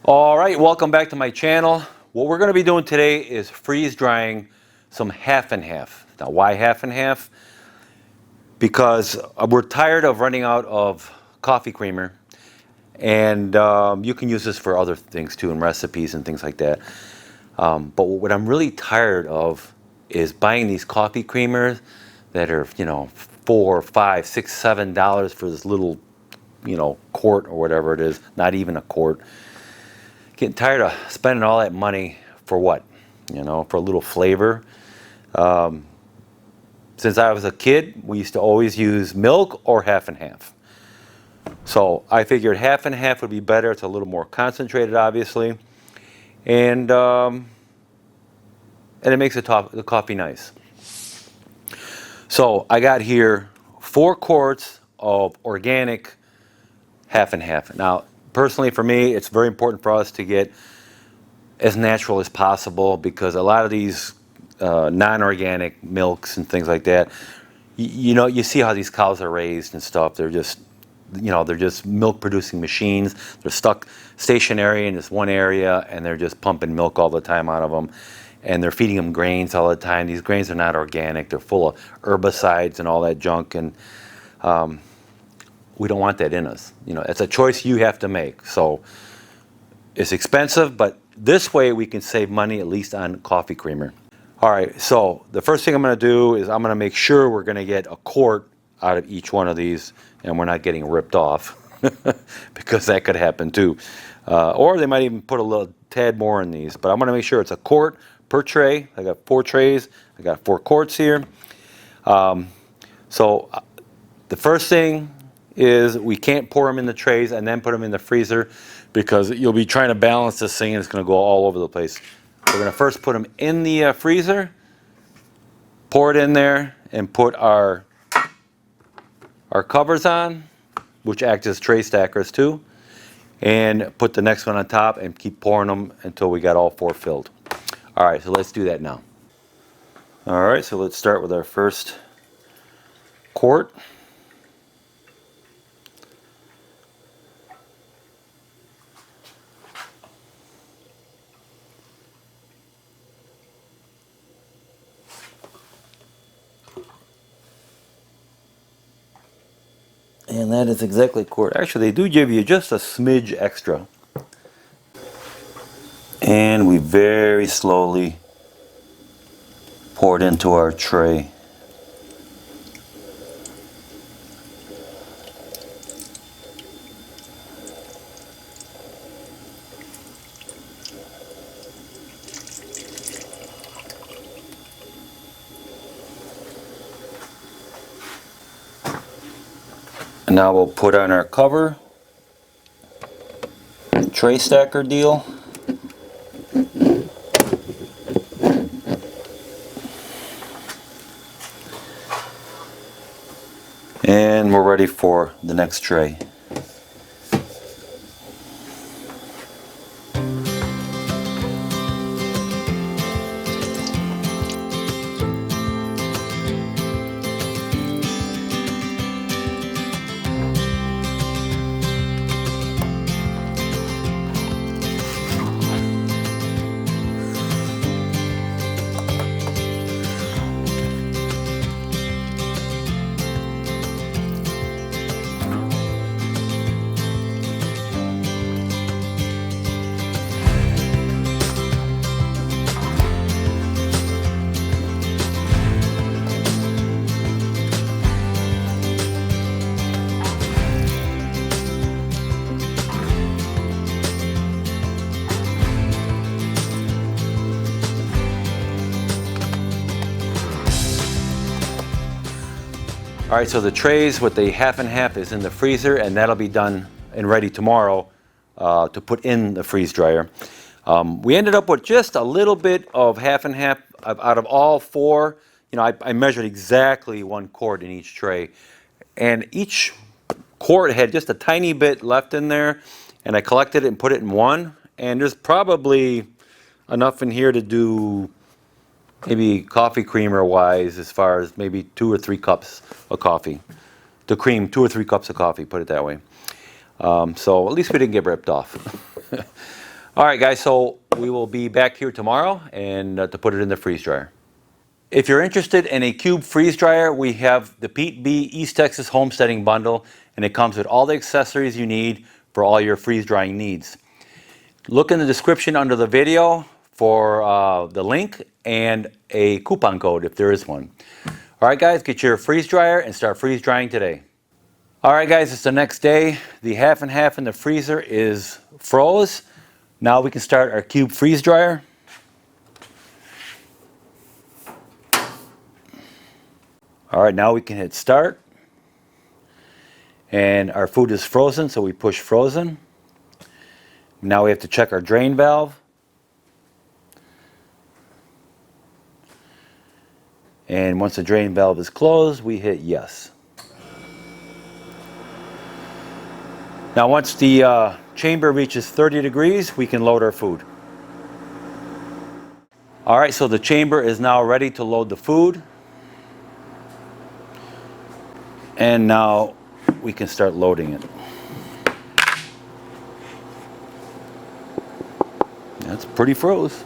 All right, welcome back to my channel. What we're going to be doing today is freeze drying some half and half. Now, why half and half? Because we're tired of running out of coffee creamer, and you can use this for other things too, in recipes and things like that. But what I'm really tired of is buying these coffee creamers that are, $4, $5, $6, $7 for this little, quart or whatever it is. Not even a quart. Getting tired of spending all that money for what? For a little flavor. Since I was a kid, we used to always use milk or half and half. So I figured half and half would be better. It's a little more concentrated, obviously, and it makes the coffee nice. So I got here 4 quarts of organic half and half. Now, personally, for me, it's very important for us to get as natural as possible, because a lot of these non-organic milks and things like that, you see how these cows are raised and stuff. They're just milk producing machines. They're stuck stationary in this one area, and they're just pumping milk all the time out of them, and they're feeding them grains all the time. These grains are not organic. They're full of herbicides and all that junk, and we don't want that in us. It's a choice you have to make. So it's expensive, but this way we can save money, at least on coffee creamer. All right, so the first thing I'm going to do is I'm going to make sure we're going to get a quart out of each one of these, and we're not getting ripped off, because that could happen too. Or they might even put a little tad more in these, but I'm going to make sure it's a quart per tray. I got 4 trays. I got 4 quarts here. So the first thing is we can't pour them in the trays and then put them in the freezer, because you'll be trying to balance this thing and it's going to go all over the place. We're going to first put them in the freezer, pour it in there, and put our covers on, which act as tray stackers too, and put the next one on top and keep pouring them until we got all 4 filled. All right, so let's do that now. All right, so let's start with our first quart. And that is exactly a quart. Actually, they do give you just a smidge extra. And we very slowly pour it into our tray. And now we'll put on our cover, tray stacker deal. And we're ready for the next tray. All right, so the trays with the half and half is in the freezer, and that'll be done and ready tomorrow to put in the freeze dryer. We ended up with just a little bit of half and half out of all 4. I measured exactly 1 quart in each tray, and each quart had just a tiny bit left in there, and I collected it and put it in one, and there's probably enough in here to do maybe coffee creamer wise, as far as maybe 2 or 3 cups of coffee. To cream 2 or 3 cups of coffee, put it that way. So at least we didn't get ripped off. All right, guys, so we will be back here tomorrow and to put it in the freeze dryer. If you're interested in a cube freeze dryer, we have the Pete B East Texas Homesteading Bundle, and it comes with all the accessories you need for all your freeze drying needs. Look in the description under the video for the link and a coupon code if there is one. All right, guys, get your freeze dryer and start freeze drying today. All right, guys, it's the next day. The half and half in the freezer is froze. Now we can start our cube freeze dryer. All right, now we can hit start. And our food is frozen, so we push frozen. Now we have to check our drain valve. And once the drain valve is closed, we hit yes. Now once the chamber reaches 30 degrees, we can load our food. All right, so the chamber is now ready to load the food. And now we can start loading it. That's pretty froze.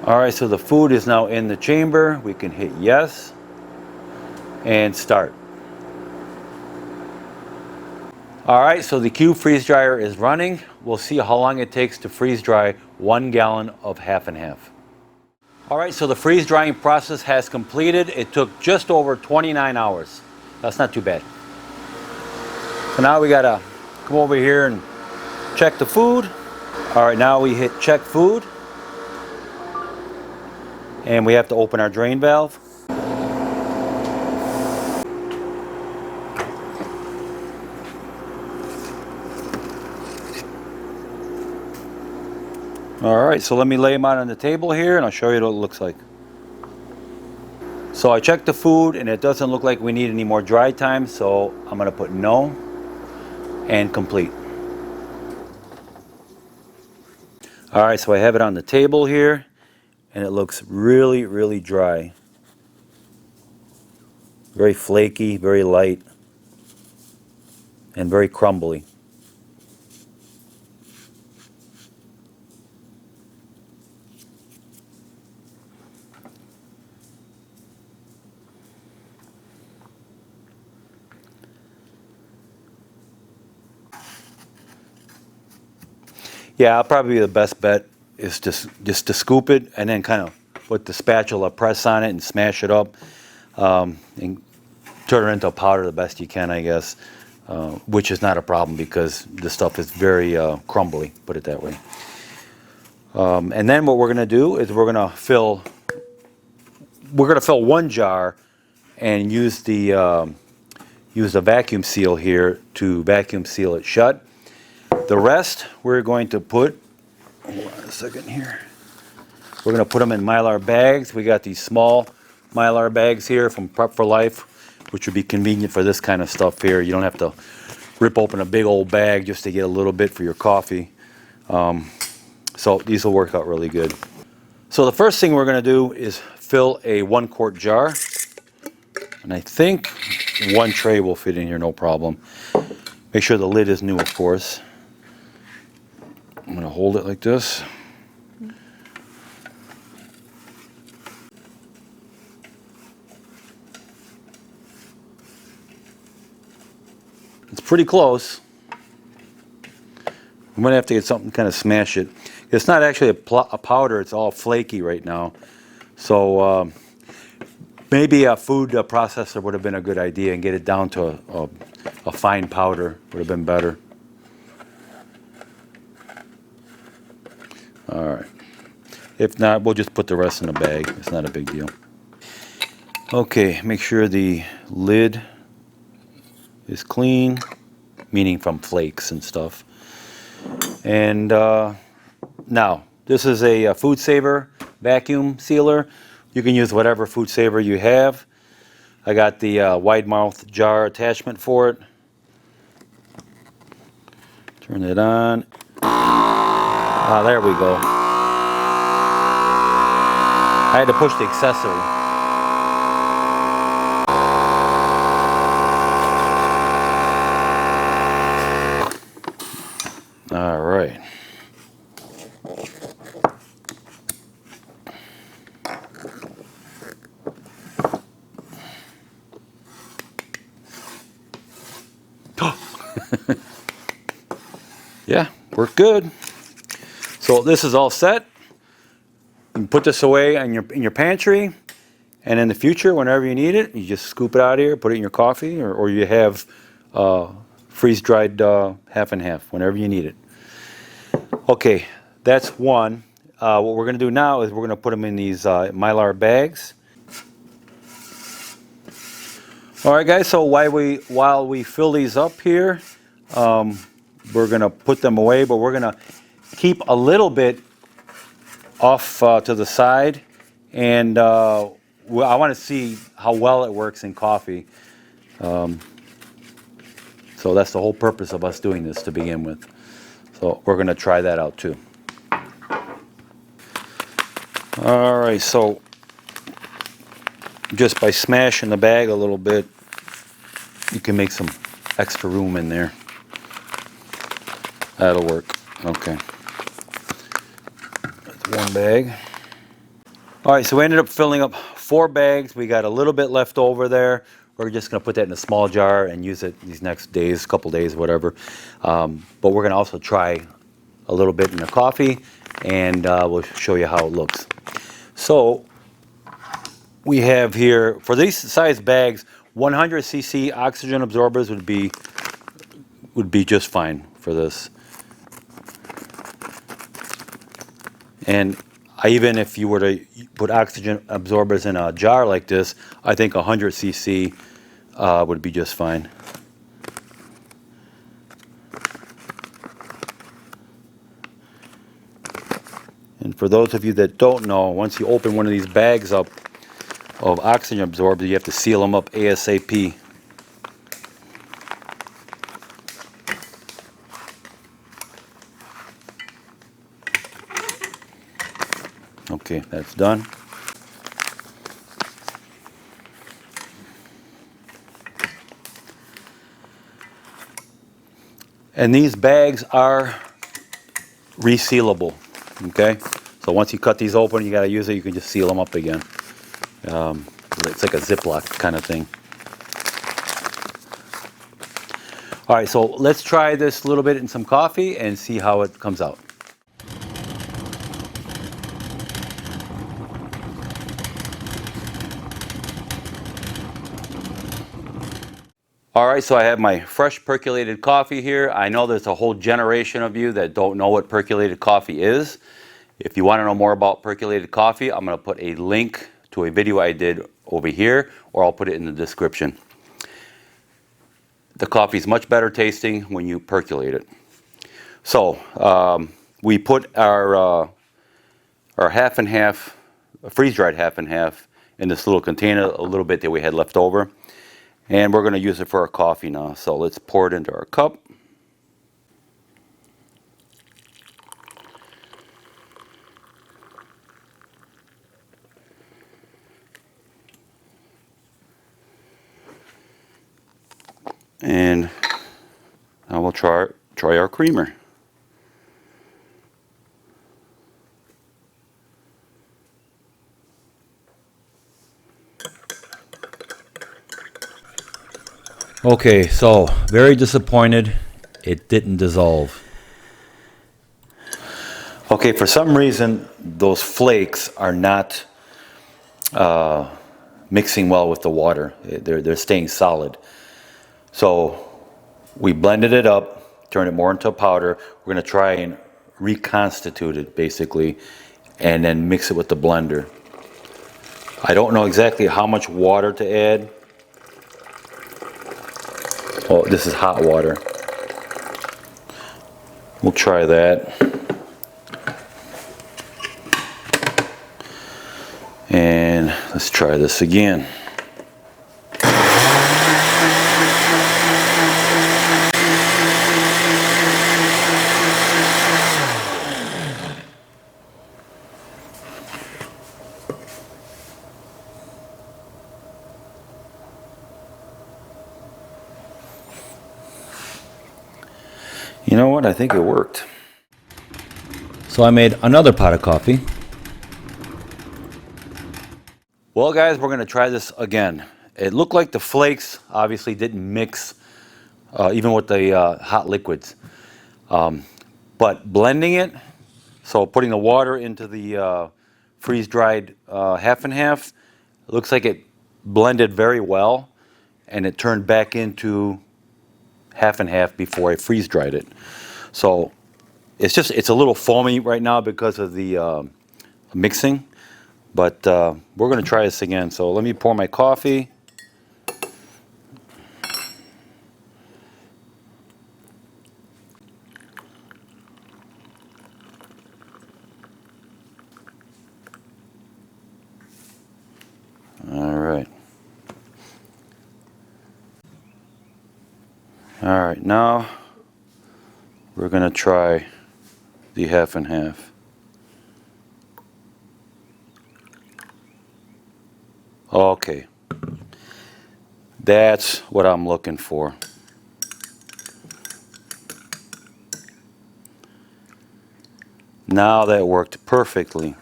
All right, so the food is now in the chamber. We can hit yes and start. All right, so the cube freeze dryer is running. We'll see how long it takes to freeze dry 1 gallon of half and half. All right, so the freeze drying process has completed. It took just over 29 hours. That's not too bad. So now we gotta come over here and check the food. All right, now we hit check food. And we have to open our drain valve. All right, so let me lay them out on the table here and I'll show you what it looks like. So I checked the food and it doesn't look like we need any more dry time, so I'm gonna put no and complete. All right, so I have it on the table here and it looks really, really dry. Very flaky, very light, and very crumbly. Yeah, probably the best bet is just to scoop it and then kind of put the spatula, press on it and smash it up and turn it into a powder the best you can, I guess, which is not a problem because the stuff is very crumbly, put it that way. And then what we're going to do is we're going to fill 1 jar and use the vacuum seal here to vacuum seal it shut. The rest we're going to put, hold on a second here. We're going to put them in Mylar bags. We got these small Mylar bags here from Prep for Life, which would be convenient for this kind of stuff here. You don't have to rip open a big old bag just to get a little bit for your coffee. So these will work out really good. So the first thing we're going to do is fill a 1-quart jar. And I think 1 tray will fit in here, no problem. Make sure the lid is new, of course. I'm going to hold it like this. It's pretty close. I'm going to have to get something to kind of smash it. It's not actually a powder, it's all flaky right now. So maybe a food processor would have been a good idea and get it down to a fine powder would have been better. All right. If not, we'll just put the rest in a bag. It's not a big deal. Okay, make sure the lid is clean, meaning from flakes and stuff. And now, this is a food saver vacuum sealer. You can use whatever food saver you have. I got the wide mouth jar attachment for it. Turn it on. Ah, there we go. I had to push the accessory. All right. Yeah, worked good. So this is all set. You can put this away in your pantry, and in the future, whenever you need it, you just scoop it out of here, put it in your coffee, or you have freeze-dried half and half whenever you need it. Okay, that's one. What we're going to do now is we're going to put them in these Mylar bags. All right, guys. So while we fill these up here, we're going to put them away, but we're going to keep a little bit off to the side, and I want to see how well it works in coffee. So that's the whole purpose of us doing this to begin with. So we're going to try that out too. All right, so just by smashing the bag a little bit, you can make some extra room in there. That'll work. Okay. That's one bag. All right, so we ended up filling up 4 bags. We got a little bit left over there. We're just going to put that in a small jar and use it these next days, couple days, whatever. But we're going to also try a little bit in the coffee, and we'll show you how it looks. So we have here, for these size bags, 100 cc oxygen absorbers would be just fine for this. And even if you were to put oxygen absorbers in a jar like this, I think 100 cc would be just fine. And for those of you that don't know, once you open one of these bags up of oxygen absorbers, you have to seal them up ASAP. Okay, that's done. And these bags are resealable, okay? So once you cut these open, you gotta use it, you can just seal them up again. It's like a Ziploc kind of thing. All right, so let's try this a little bit in some coffee and see how it comes out. All right, so I have my fresh percolated coffee here. I know there's a whole generation of you that don't know what percolated coffee is. If you want to know more about percolated coffee, I'm going to put a link to a video I did over here, or I'll put it in the description. The coffee is much better tasting when you percolate it. So we put our half and half, freeze-dried half and half, in this little container, a little bit that we had left over. And we're going to use it for our coffee now. So let's pour it into our cup. And now we'll try our creamer. Okay, so very disappointed it didn't dissolve. Okay, for some reason those flakes are not mixing well with the water. They're staying solid. So we blended it up, turned it more into a powder. We're going to try and reconstitute it basically, and then mix it with the blender. I don't know exactly how much water to add. Oh, this is hot water. We'll try that. And let's try this again. You know what? I think it worked. So I made another pot of coffee. Well, guys, we're going to try this again. It looked like the flakes obviously didn't mix even with the hot liquids. But blending it, so putting the water into the freeze-dried half and half, it looks like it blended very well, and it turned back into half and half before I freeze-dried it. So it's a little foamy right now because of the mixing, but we're going to try this again. So let me pour my coffee. All right. All right, now we're going to try the half and half. Okay. That's what I'm looking for. Now that worked perfectly.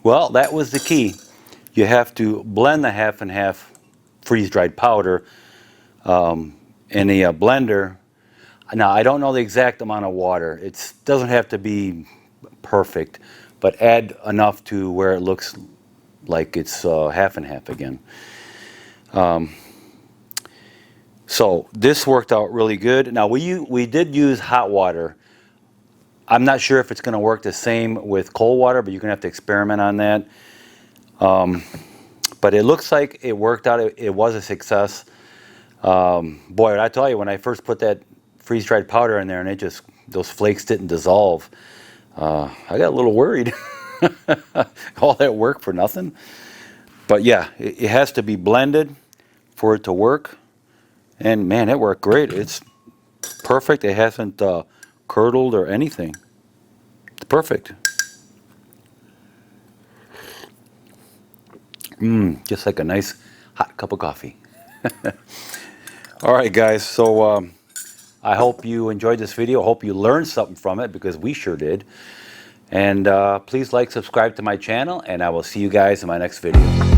Well, that was the key. You have to blend the half and half freeze-dried powder in a blender. Now, I don't know the exact amount of water. It doesn't have to be perfect, but add enough to where it looks like it's half and half again. So this worked out really good. Now, we did use hot water. I'm not sure if it's going to work the same with cold water, but you're going to have to experiment on that. But it looks like it worked out. It was a success. Boy, I tell you, when I first put that freeze-dried powder in there and those flakes didn't dissolve, I got a little worried. All that work for nothing. But yeah, it has to be blended for it to work. And man, it worked great. It's perfect. It hasn't curdled or anything. It's perfect. Just like a nice hot cup of coffee. All right, guys. So I hope you enjoyed this video. I hope you learned something from it, because we sure did. And please like, subscribe to my channel, and I will see you guys in my next video.